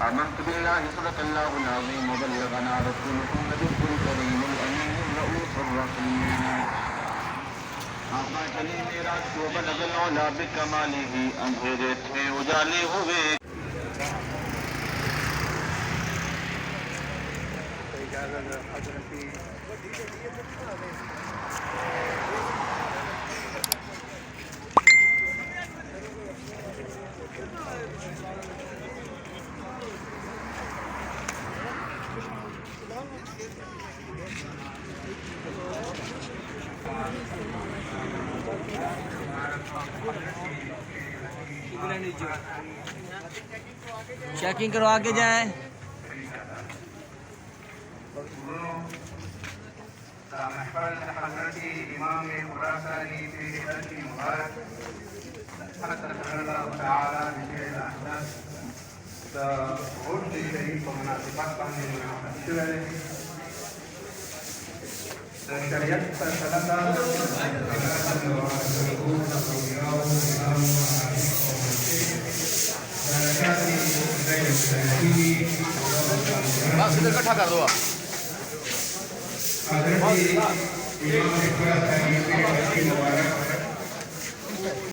آمنت بالله صدق الله العظيم وبلغنا رسوله النبي الكريم الأمين الرؤوف الرحيم آقا चली मेरा तो बलग लौला बिकमाली ही अंधेरे थे उजाले हुए चेकिंग करवा के जाएं। बस इधर इकट्ठा कर दो आप।